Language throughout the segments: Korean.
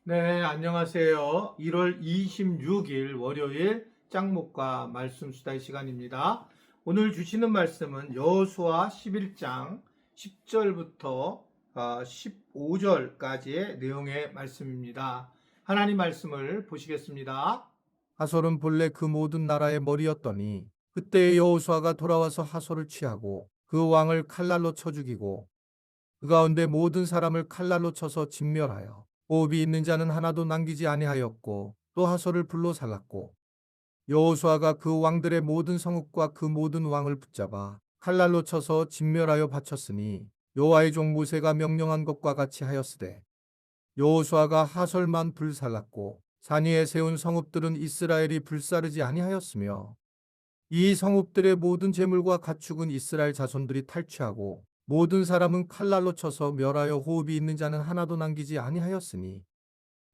네, 안녕하세요. 1월 26일 월요일 짱목과 말씀 수다의 시간입니다. 오늘 주시는 말씀은 여호수아 11장 10절부터 15절까지의 내용의 말씀입니다. 하나님 말씀을 보시겠습니다. 하솔은 본래 그 모든 나라의 머리였더니 그때의 여호수아가 돌아와서 하솔을 취하고 그 왕을 칼날로 쳐 죽이고 그 가운데 모든 사람을 칼날로 쳐서 진멸하여 호흡이 있는 자는 하나도 남기지 아니하였고 또 하솔을 불로 살랐고 여호수아가 그 왕들의 모든 성읍과 그 모든 왕을 붙잡아 칼날로 쳐서 진멸하여 바쳤으니 여호와의 종 모세가 명령한 것과 같이 하였으되 여호수아가 하솔만 불살랐고 산 위에 세운 성읍들은 이스라엘이 불사르지 아니하였으며 이 성읍들의 모든 재물과 가축은 이스라엘 자손들이 탈취하고 모든 사람은 칼날로 쳐서 멸하여 호흡이 있는 자는 하나도 남기지 아니하였으니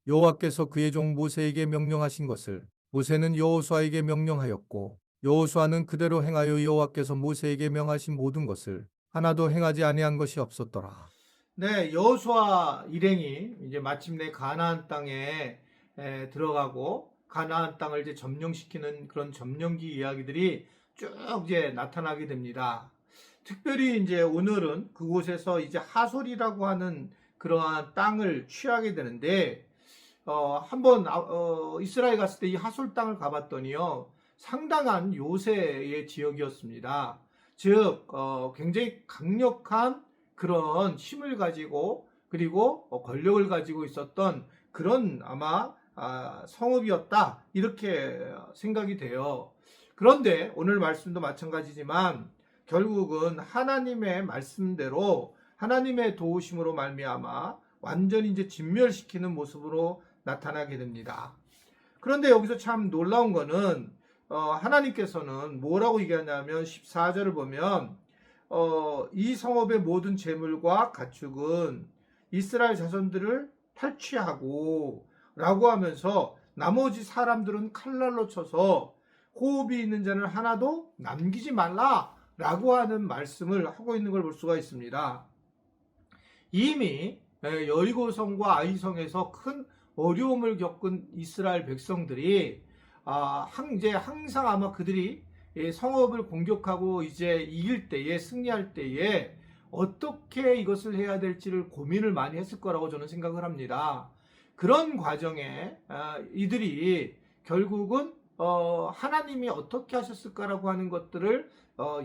여호와께서 그의 종 모세에게 명령하신 것을 모세는 여호수아에게 명령하였고 여호수아는 그대로 행하여 여호와께서 모세에게 명하신 모든 것을 하나도 행하지 아니한 것이 없었더라. 네, 여호수아 일행이 이제 마침내 가나안 땅에 들어가고 가나안 땅을 이제 점령시키는 그런 점령기 이야기들이 쭉 이제 나타나게 됩니다. 특별히 이제 오늘은 그곳에서 이제 하솔이라고 하는 그러한 땅을 취하게 되는데 한번 이스라엘 갔을 때 이 하솔 땅을 가봤더니요 상당한 요새의 지역이었습니다. 즉 굉장히 강력한 그런 힘을 가지고 그리고 권력을 가지고 있었던 그런 아마 성읍이었다 이렇게 생각이 돼요. 그런데 오늘 말씀도 마찬가지지만 결국은 하나님의 말씀대로 하나님의 도우심으로 말미암아 완전히 이제 진멸시키는 모습으로 나타나게 됩니다. 그런데 여기서 참 놀라운 거는 하나님께서는 뭐라고 얘기하냐면 14절을 보면 이 성읍의 모든 재물과 가축은 이스라엘 자손들을 탈취하고 라고 하면서 나머지 사람들은 칼날로 쳐서 호흡이 있는 자는 하나도 남기지 말라 라고 하는 말씀을 하고 있는 걸 볼 수가 있습니다. 이미 여리고성과 아이성에서 큰 어려움을 겪은 이스라엘 백성들이 이제 항상 아마 그들이 성읍을 공격하고 이제 이길 때에 승리할 때에 어떻게 이것을 해야 될지를 고민을 많이 했을 거라고 저는 생각을 합니다. 그런 과정에 이들이 결국은 하나님이 어떻게 하셨을까라고 하는 것들을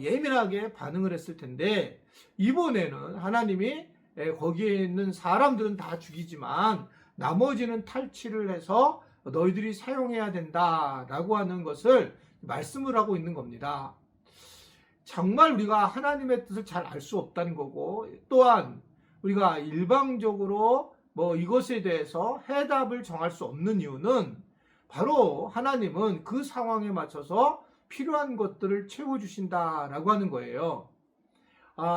예민하게 반응을 했을 텐데 이번에는 하나님이 거기에 있는 사람들은 다 죽이지만 나머지는 탈취를 해서 너희들이 사용해야 된다라고 하는 것을 말씀을 하고 있는 겁니다. 정말 우리가 하나님의 뜻을 잘 알 수 없다는 거고 또한 우리가 일방적으로 이것에 대해서 해답을 정할 수 없는 이유는 바로 하나님은 그 상황에 맞춰서 필요한 것들을 채워주신다라고 하는 거예요.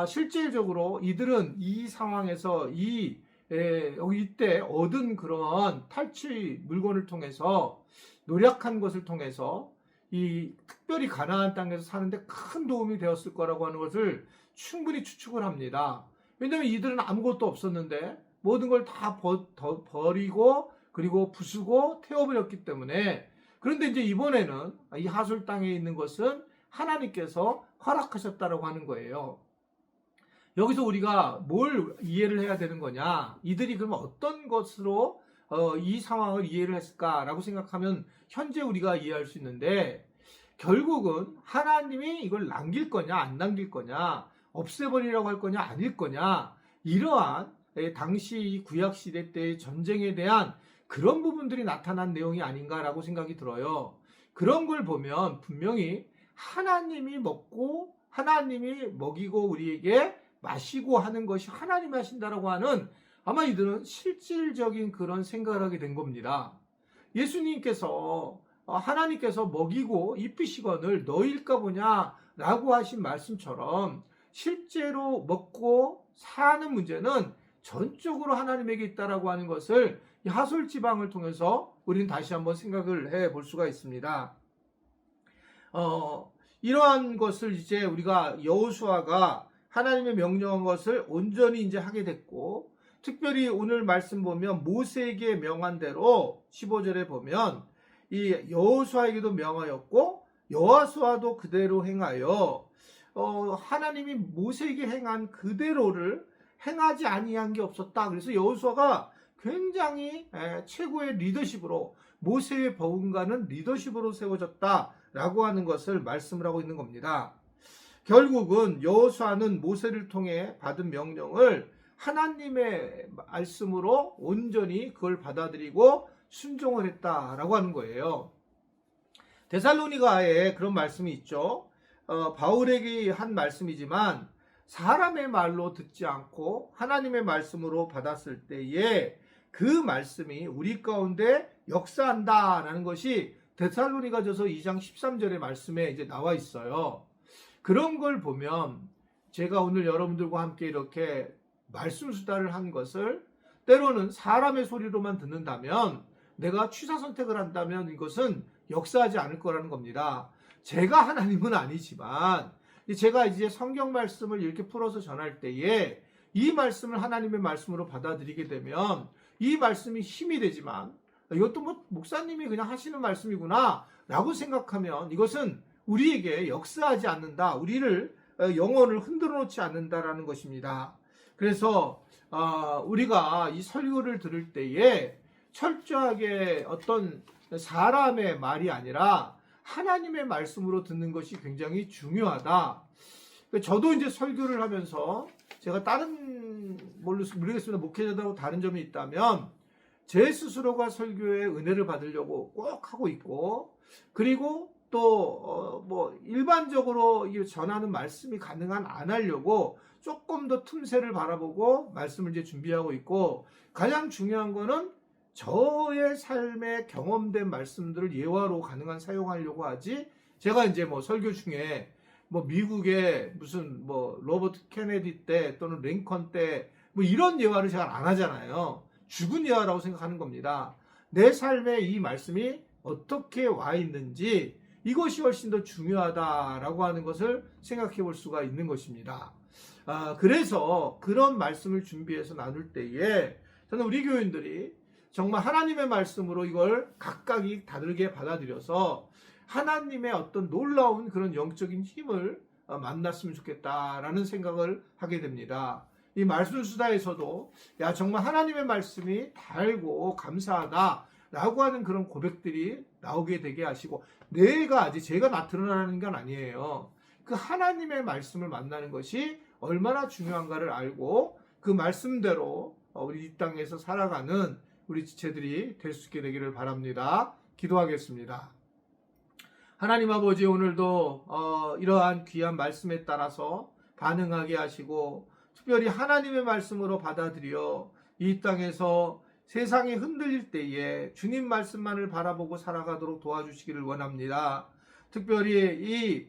실질적으로 이들은 이 상황에서 이때 얻은 그런 탈취 물건을 통해서 노력한 것을 통해서 이 특별히 가나안 땅에서 사는데 큰 도움이 되었을 거라고 하는 것을 충분히 추측을 합니다. 왜냐하면 이들은 아무것도 없었는데 모든 걸 다 버리고 그리고 부수고 태워버렸기 때문에 그런데 이제 이번에는 이 하솔 땅에 있는 것은 하나님께서 허락하셨다라고 하는 거예요. 여기서 우리가 뭘 이해를 해야 되는 거냐? 이들이 그러면 어떤 것으로 이 상황을 이해를 했을까라고 생각하면 현재 우리가 이해할 수 있는데 결국은 하나님이 이걸 남길 거냐 안 남길 거냐 없애버리라고 할 거냐 아닐 거냐 이러한 당시 구약 시대 때의 전쟁에 대한 그런 부분들이 나타난 내용이 아닌가라고 생각이 들어요. 그런 걸 보면 분명히 하나님이 먹고 하나님이 먹이고 우리에게 마시고 하는 것이 하나님이 하신다라고 하는 아마 이들은 실질적인 그런 생각을 하게 된 겁니다. 예수님께서 하나님께서 먹이고 입히시거늘 너일까 보냐라고 하신 말씀처럼 실제로 먹고 사는 문제는 전적으로 하나님에게 있다라고 하는 것을 이 하솔 지방을 통해서 우리는 다시 한번 생각을 해 볼 수가 있습니다. 이러한 것을 이제 우리가 여호수아가 하나님의 명령한 것을 온전히 이제 하게 됐고 특별히 오늘 말씀 보면 모세에게 명한 대로 15절에 보면 이 여호수아에게도 명하였고 여호수아도 그대로 행하여 하나님이 모세에게 행한 그대로를 행하지 아니한 게 없었다. 그래서 여호수아가 굉장히 최고의 리더십으로 모세의 버금가는 리더십으로 세워졌다라고 하는 것을 말씀을 하고 있는 겁니다. 결국은 여호수아는 모세를 통해 받은 명령을 하나님의 말씀으로 온전히 그걸 받아들이고 순종을 했다라고 하는 거예요. 데살로니가에 그런 말씀이 있죠. 바울에게 한 말씀이지만 사람의 말로 듣지 않고 하나님의 말씀으로 받았을 때에 그 말씀이 우리 가운데 역사한다라는 것이 데살로니가전서 2장 13절의 말씀에 이제 나와 있어요. 그런 걸 보면 제가 오늘 여러분들과 함께 이렇게 말씀 수다를 한 것을 때로는 사람의 소리로만 듣는다면, 내가 취사 선택을 한다면 이것은 역사하지 않을 거라는 겁니다. 제가 하나님은 아니지만 제가 이제 성경 말씀을 이렇게 풀어서 전할 때에 이 말씀을 하나님의 말씀으로 받아들이게 되면 이 말씀이 힘이 되지만, 이것도 뭐 목사님이 그냥 하시는 말씀이구나 라고 생각하면 이것은 우리에게 역사하지 않는다, 우리를 영혼을 흔들어 놓지 않는다라는 것입니다. 그래서 우리가 이 설교를 들을 때에 철저하게 어떤 사람의 말이 아니라 하나님의 말씀으로 듣는 것이 굉장히 중요하다. 저도 이제 설교를 하면서 제가 다른 모르겠습니다. 목회자들하고 다른 점이 있다면 제 스스로가 설교의 은혜를 받으려고 꼭 하고 있고, 그리고 또 뭐 일반적으로 전하는 말씀이 가능한 안 하려고 조금 더 틈새를 바라보고 말씀을 이제 준비하고 있고, 가장 중요한 거는 저의 삶에 경험된 말씀들을 예화로 가능한 사용하려고 하지, 제가 이제 뭐 설교 중에 뭐 미국의 무슨 뭐 로버트 케네디 때 또는 링컨 때 뭐 이런 예화를 제가 안 하잖아요. 죽은 예화라고 생각하는 겁니다. 내 삶에 이 말씀이 어떻게 와 있는지 이것이 훨씬 더 중요하다라고 하는 것을 생각해 볼 수가 있는 것입니다. 그래서 그런 말씀을 준비해서 나눌 때에 저는 우리 교인들이 정말 하나님의 말씀으로 이걸 각각이 다르게 받아들여서 하나님의 어떤 놀라운 그런 영적인 힘을 만났으면 좋겠다라는 생각을 하게 됩니다. 이 말씀 수다에서도 정말 하나님의 말씀이 달고 감사하다라고 하는 그런 고백들이 나오게 되게 하시고, 제가 나타나는 건 아니에요. 그 하나님의 말씀을 만나는 것이 얼마나 중요한가를 알고 그 말씀대로 우리 이 땅에서 살아가는 우리 지체들이 될 수 있게 되기를 바랍니다. 기도하겠습니다. 하나님 아버지, 오늘도 이러한 귀한 말씀에 따라서 반응하게 하시고, 특별히 하나님의 말씀으로 받아들여 이 땅에서 세상이 흔들릴 때에 주님 말씀만을 바라보고 살아가도록 도와주시기를 원합니다. 특별히 이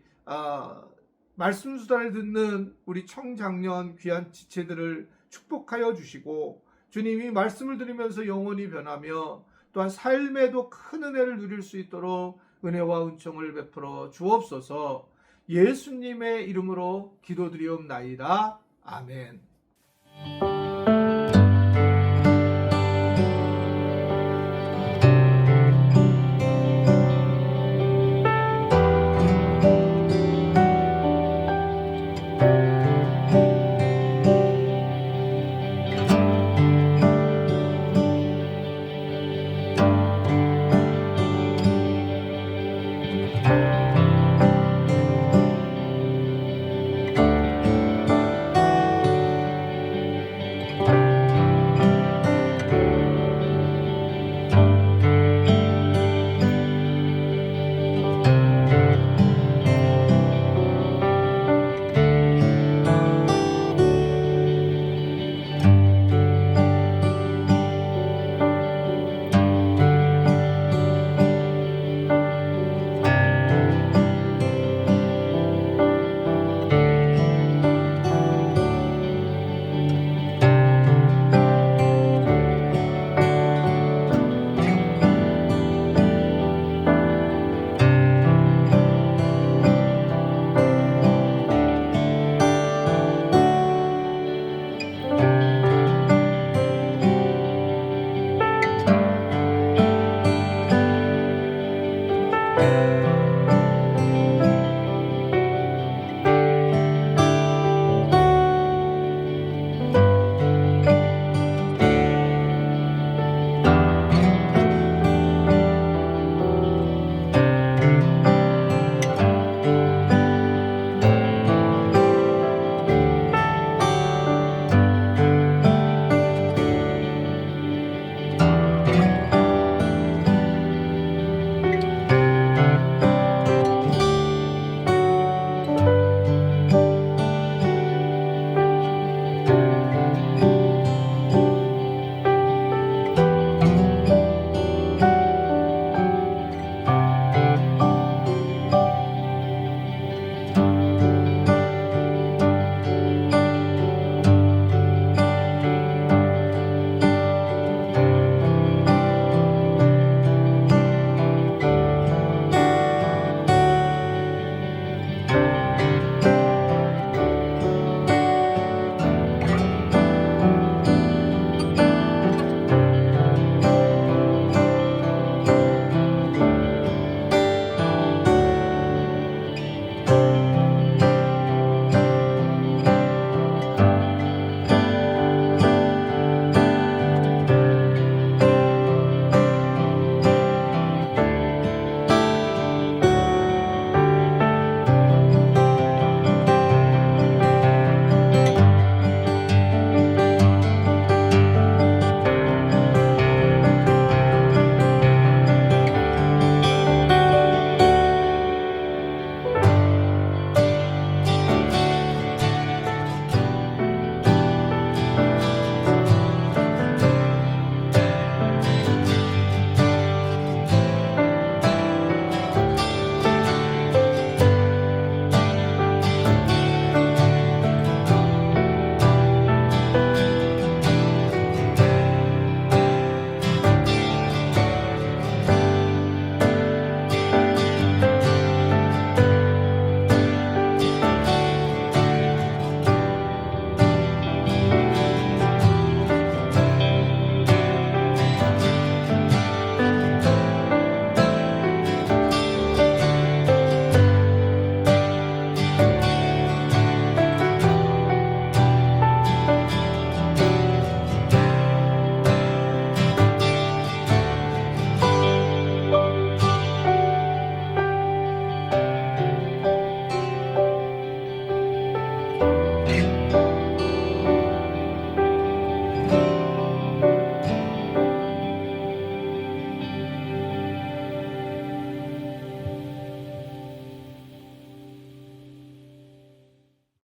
말씀 수다를 듣는 우리 청장년 귀한 지체들을 축복하여 주시고, 주님이 말씀을 들으면서 영혼이 변하며 또한 삶에도 큰 은혜를 누릴 수 있도록 은혜와 은총을 베풀어 주옵소서. 예수님의 이름으로 기도드리옵나이다. 아멘.